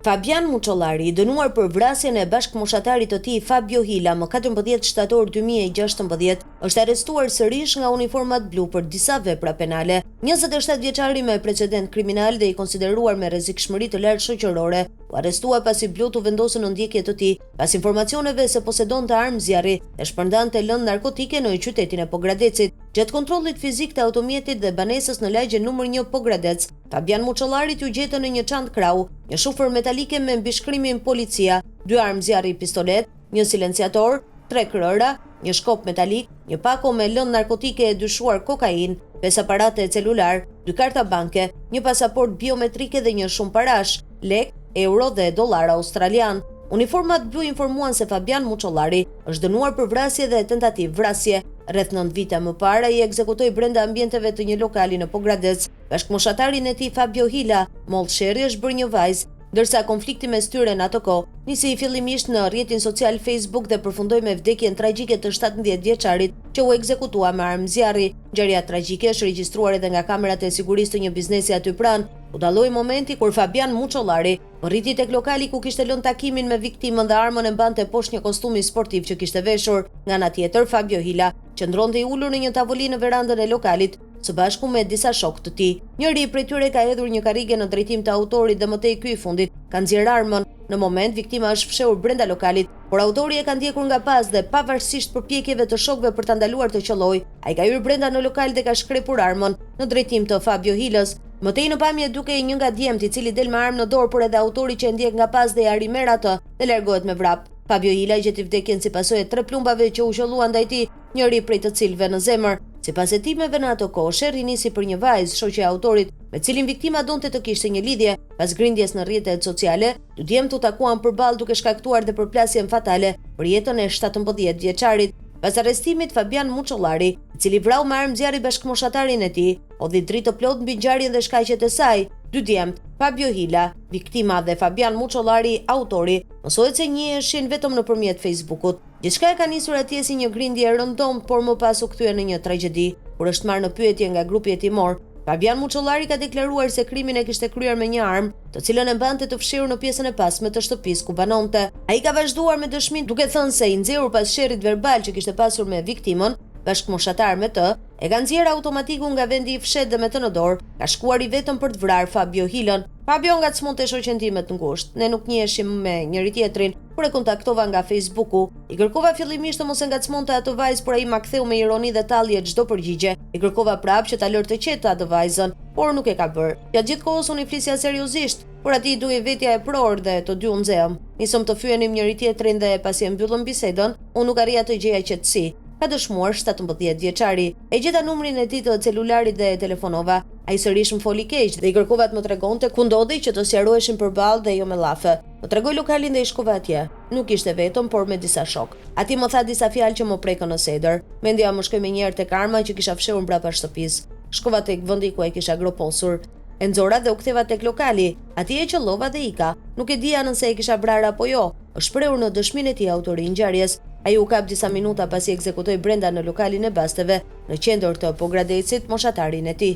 Fabian Muçollari, i dënuar për vrasjen e bashkëmoshatarit të tij Fabio Hila më 14 shtator 2016, është arrestuar sërish nga uniformat blu për disa vepra penale. 27 vjeçari me precedent kriminal dhe i konsideruar me rrezikshmëri të lartë shoqërore, u arrestua pasi blut u vendosën në ndjekje të tij pas informacioneve se posedonte armë zjarri dhe shpërndante lëndë narkotike në qytetin e Pogradecit. Gjatë kontrollit fizik të automjetit dhe banesës në lagjen numër 1 Pogradec, Fabian Muçollarit u gjetën në një çantë krau, një shufër metalike me mbishkrimin policia, 2 armë zjarri pistolet, një silenciator, 3 krëra, një shkop metalik, një pako me lëndë narkotike e dyshuar kokainë, 5 aparate celular, 2 karta banke, një pasaport biometrike dhe një shumë parash, lek, euro dhe dollar australian. Uniformat blu informuan se Fabian Muçollari është dënuar për vrasje dhe tentativë vrasje. Rreth 9 vite më parë i ekzekutoi brenda ambienteve të një lokali në Pogradec. Bashkëmoshatarin e tij Fabio Hila, mollë sherrri, është bërë një vajzë, ndërsa konflikti mes tyre në ato kohë nisi fillimisht në rrjetin social Facebook dhe përfundoi me vdekjen tragjike të 17 vjeçarit që u ekzekutua me armë zjarri. Ngjarja tragjike është regjistruar edhe nga kamerat e sigurisë të një biznesi aty pranë. U dalloi momenti kur Fabian Muçollari rriti tek lokali ku kishte lënë takimin me viktimën dhe armën e mbante poshtë një kostumi sportiv që kishte veshur. Nga ana tjetër, Fabio Hila qëndronte i ulur në një tavolinë në verandën e lokalit, së bashku me disa shokë të tij. Njëri prej tyre ka hedhur një karrige në drejtim të autorit dhe mëtej ky i fundit ka nxjerrë armën. Në moment viktima është fshehur brenda lokalit, por autori e ka ndjekur nga pas dhe pavarësisht përpjekjeve të shokëve për ta ndaluar të qellojë, ai ka hyrë brenda në lokal dhe ka shkrepur armën në drejtim të Fabio Hilës. Mëtej në pamje dukej një nga djemt i cili del me armë në dorë, por edhe autori që e ndjek nga pas dhe ja rimer atë dhe largohet me vrap. Fabio Hila gjeti vdekjen si pasojë e 3 plumbave që u qelluan ndaj tij, njëri prej të cilëve në zemër. Sipas hetimeve në ato kohë, sherrri nisi për një vajzë, shoqe e autorit, me cilin viktima donte të kishte një lidhje. Pas grindjes në rrjetet sociale, dy djemt u takuan përballë duke shkaktuar dhe përplasjen fatale për jetën e 17 vjeçarit. Pas arrestimit, Fabian Muçollari, i cili vrau me armë zjarri bashkëmoshatarin e tij, hodhi dritë të plot mbi ngjarjen dhe shkaqjet e saj. Dy djemt, Fabio Hila, viktima, dhe Fabian Muçollari, autori, mësohet se njiheshin vetëm nëpërmjet Facebookut. Gjithçka e ka nisur atje si një grindje rëndom, por më pas u kthye në një tragjedi. Kur është marrë në pyetje nga grupi hetimor, Fabian Muçollari ka deklaruar se krimin e kishte kryer me një armë, të cilën e mbante të fshirur në pjesën e pasme të shtëpisë ku banonte. Ai ka vazhduar me dëshminë duke thënë se i nxjerrur pas sherrit verbal që kishte pasur me viktimën, bashkëmoshatar me të, e ka nxjerrë automatiku nga vendi i fshet dhe me të në dorë, ka shkuar i vetëm për të vrarë Fabio Hilën. Fabio ngacmonte shoqen time të ngushtë. Ne nuk njiheshim me njëri tjetrin, por e kontaktova nga Facebooku. I kërkova fillimisht të mos e ngacmonte atë vajzë, por ai ma ktheu me ironi dhe tallje çdo përgjigje. I kërkova prapë që ta lërë të qetë atë vajzën, por nuk e ka bërë. Gjatë gjithë kohës unë i flisja seriozisht, por atij duhej vetja e prorë dhe të dy u nxehëm. Nisëm të fyenim njëri tjetrin dhe pasi e mbyllëm bisedën, unë nuk arrija të gjeja qetësi. Ka dëshmuar 17 vjeçari. E gjeta numrin e tij të celularit dhe e telefonova. Ai sërish më foli keq dhe i kërkova të më tregonte ku ndodhej që të sqaroheshin përballë dhe jo me llafe. Më tregoi lokalin dhe i shkova atje. Nuk ishte vetëm, por me disa shok. Ati më tha disa fjalë që më prekën në sedër. Mendja më shkoi menjëherë tek arma që kisha fshehur mbrapa shtëpisë. Shkova tek vendi ku e kisha groposur. E nxora dhe u ktheva tek lokali. Atje e qellova dhe ika. Nuk e dija nëse e kisha vrarë apo jo. Është shprehur në dëshminë e tij autori i ngjarjes. Ai u kap disa minuta pasi ekzekutoi brenda në lokalin e basteve në qendër të Pogradecit moshatarin e tij.